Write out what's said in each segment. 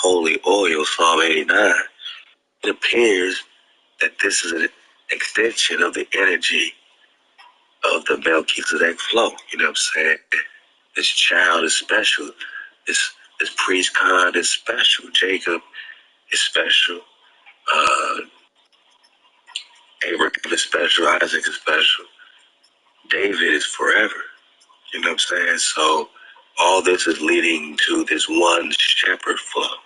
holy oil, Psalm 89, it appears that this is an extension of the energy of the Melchizedek flow. You know what I'm saying? This child is special. This priest Khan is special. Jacob is special. Abraham is special. Isaac is special. David is forever. You know what I'm saying? So all this is leading to this one shepherd flow.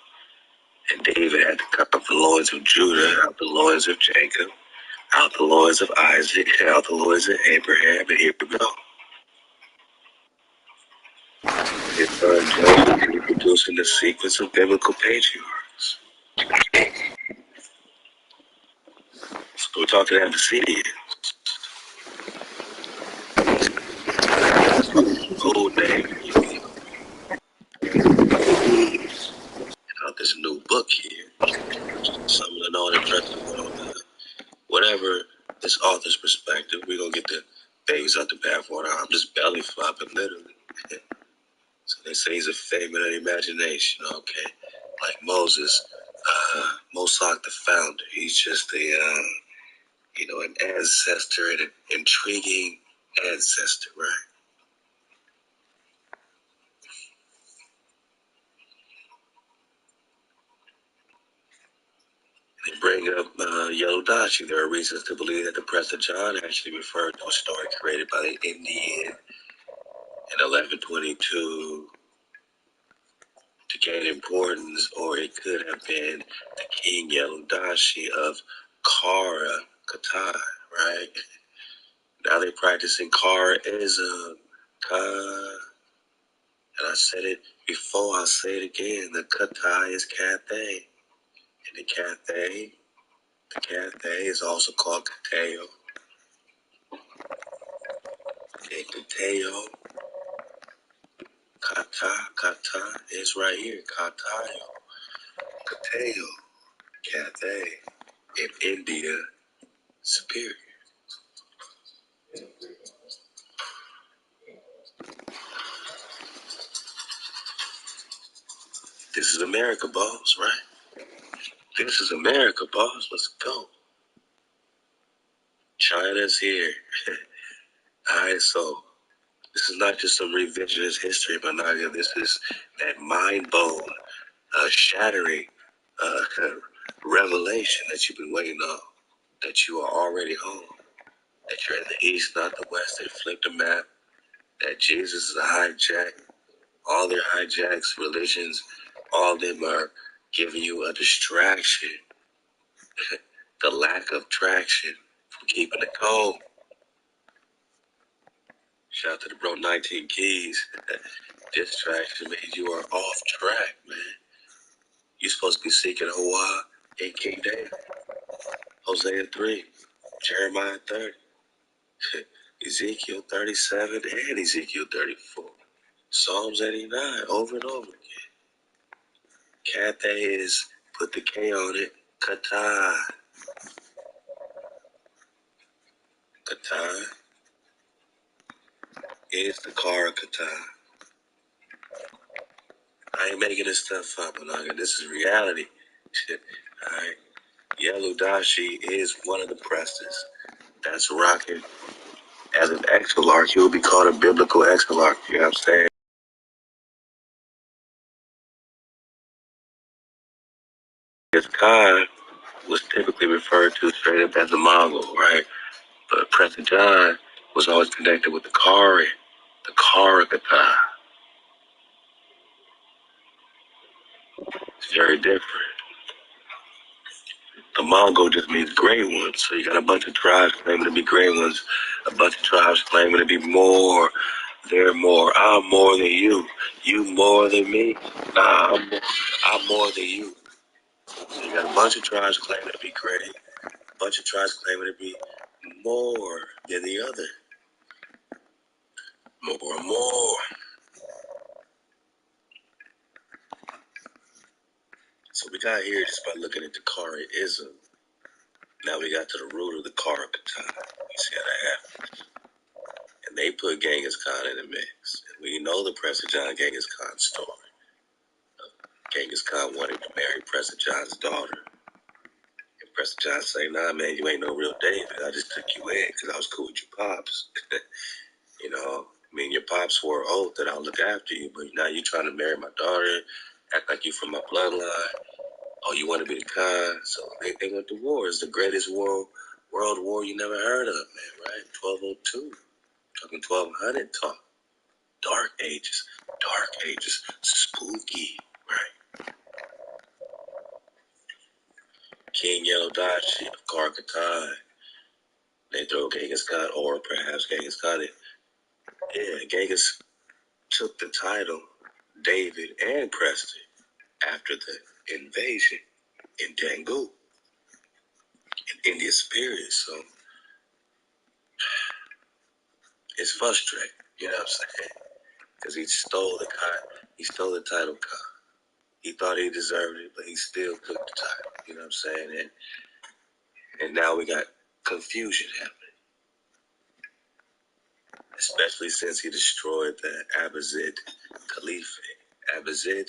And David had to cut off the loins of Judah, out the loins of Jacob, out the loins of Isaac, out the loins of Abraham, and here we go. His son Joseph is reproducing the sequence of biblical patriarchs. So we're talking antecedents. Old name. Out this new book here. Something to know and impressive on whatever this author's perspective. We're gonna get the babies out the bathwater. I'm just belly flopping literally. So they say he's a figment of the imagination, okay? Like Moses, Mosach the founder. He's just an ancestor and an intriguing ancestor, right? They bring up Yellow Dashi. There are reasons to believe that the Press of John actually referred to a story created by the Indian in 1122 to gain importance, or it could have been the King Yellow Dashi of Kara Katai, right? Now they're practicing Karaism. And I said it before, I'll say it again. The Katai is Cathay. And the Cathay is also called Kateo. And Kateo, Kata is right here. Katayo, Kateo, Cathay. In India, superior. This is America, boss, right? This is America, boss. Let's go. China's here. Alright, so this is not just some revisionist history, but Naga. This is that mind-bone, shattering revelation that you've been waiting on. That you are already home. That you're in the east, not the west. They flipped the map. That Jesus is a hijack. All their hijacks, religions, all of them are giving you a distraction. The lack of traction from keeping it cold. Shout out to the bro 19 Keys. Distraction means you are off track, man. You're supposed to be seeking Hawaii in King David. Hosea 3, Jeremiah 30, Ezekiel 37, and Ezekiel 34. Psalms 89, over and over again. Cathay is, put the K on it, Katai. Katai is the Kara Katai. I ain't making this stuff up, Anaga. This is reality. Alright. Yellow Dashi is one of the presses that's rocking. As an exilarch, he will be called a biblical exilarch. You know what I'm saying? His Khan was typically referred to straight up as a Mongol, right? But Prince John was always connected with the Kari, the Karakatai. It's very different. The Mongol just means gray ones. So you got a bunch of tribes claiming to be gray ones, a bunch of tribes claiming to be more. They're more. I'm more than you. You more than me. Nah, I'm more than you. So you got a bunch of tribes claiming to be gray, a bunch of tribes claiming to be more than the other. More. So we got here just by looking at the Karaism. Now we got to the root of the Karakatai. You see how that happened? And they put Genghis Khan in the mix. And we know the Prince of John Genghis Khan story. Genghis Khan wanted to marry Prester John's daughter. And Prester John say, nah, man, you ain't no real David. I just took you in because I was cool with your pops. You know, I mean, your pops swore an oath that I'll look after you, but now you're trying to marry my daughter, act like you from my bloodline. Oh, you want to be the Khan? So they went to war. It's the greatest world war you never heard of, man, right? 1202. Talking 1200 talk. Dark ages. Spooky, right? King Yellow Dashi of Karkatai. They throw Genghis Khan, or perhaps Genghis Khan. Yeah, Genghis took the title David and Preston after the invasion in Dangu in India Superior. So it's frustrating, you know what I'm saying? Because he stole the title Khan. He thought he deserved it, but he still took the title, you know what I'm saying? And now we got confusion happening, especially since he destroyed the Abbasid Caliphate. Abbasid,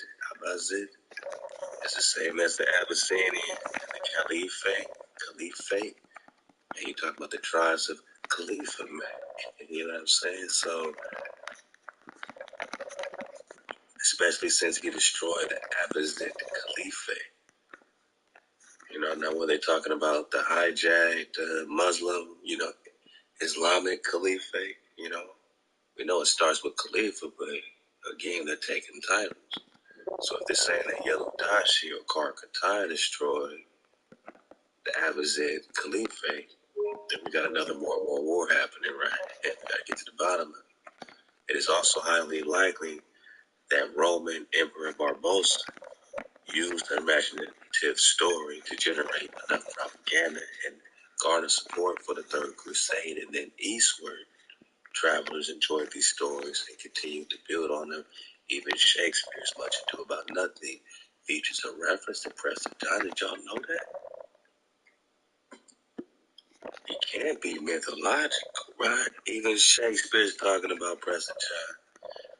it's the same as the Abyssinian, the Caliphate. And you talk about the tribes of Khalifa, man. You know what I'm saying? So, especially since he destroyed the Abbasid Caliphate. You know, now when they're talking about the hijacked Muslim, Islamic Caliphate, we know it starts with Khalifa, but again, they're taking titles. So if they're saying that Yellow Dashi or Karkatai destroyed the Abbasid Caliphate, then we got another more war happening, right? And we got to get to the bottom of it. It is also highly likely that Roman Emperor Barbossa used an imaginative story to generate enough propaganda and garner support for the Third Crusade, and then eastward, travelers enjoyed these stories and continued to build on them. Even Shakespeare's Much Ado About Nothing features a reference to Prester John. Did y'all know that? It can't be mythological, right? Even Shakespeare's talking about Prester John.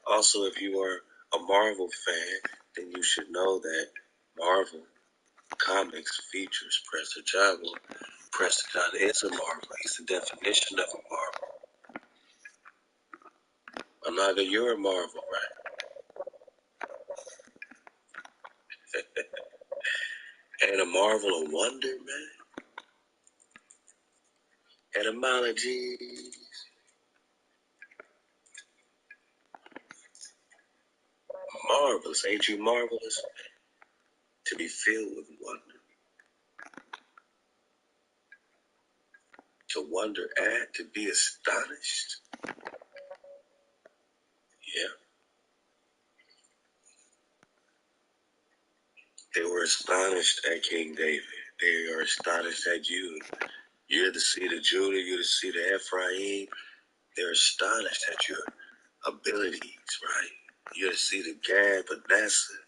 Also, if you are a Marvel fan, then you should know that Marvel Comics features Prester John. Well, Prester John is a Marvel. He's the definition of a Marvel. I'm not gonna, you're a Marvel, right? And a marvel of wonder, man. Etymology. Marvelous. Ain't you marvelous? To be filled with wonder. To wonder at, to be astonished. Yeah. They were astonished at King David. They are astonished at you. You're the seed of Judah. You're the seed of Ephraim. They're astonished at your abilities, right? You're the seed of Gad, Manasseh.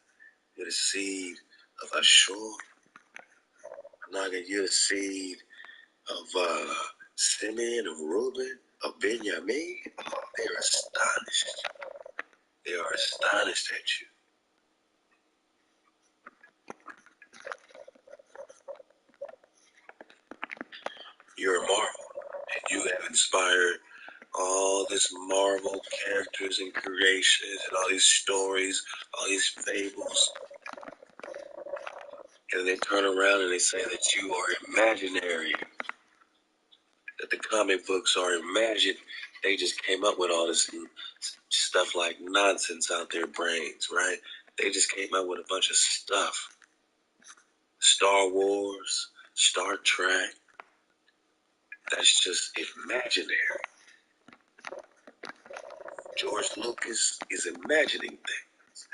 You're the seed of Ashur. You're the seed of Simeon, of Reuben, of Benjamin. Oh, they're astonished. They are astonished at you. You're a marvel, and you have inspired all this marvel characters and creations and all these stories, all these fables. And they turn around and they say that you are imaginary, that the comic books are imagined. They just came up with all this stuff like nonsense out their brains, right? They just came up with a bunch of stuff. Star Wars, Star Trek, that's just imaginary. George Lucas is imagining things.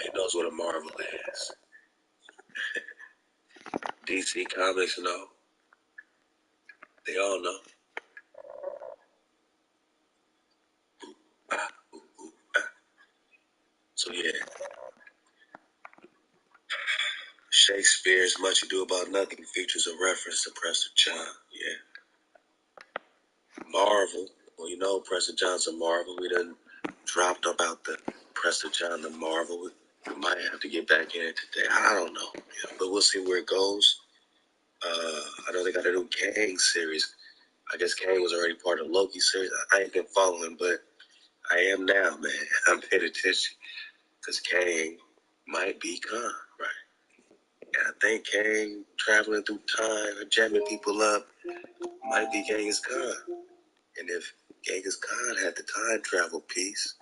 He knows what a marvel is. DC Comics know. They all know. Ah, ooh, ooh, ah. So yeah, Shakespeare's Much Ado About Nothing features a reference to Prester John. Yeah. Marvel. Well, Prester John's a Marvel. We done dropped about the Prester John the Marvel. We might have to get back in it today. I don't know, but we'll see where it goes. I know they got a new Kang series. I guess Kang was already part of Loki series. I ain't been following, but I am now, man. I'm paying attention because Kang might be Khan, right? And I think Kang traveling through time and jamming people up might be Genghis Khan. And if Genghis Khan had the time travel piece,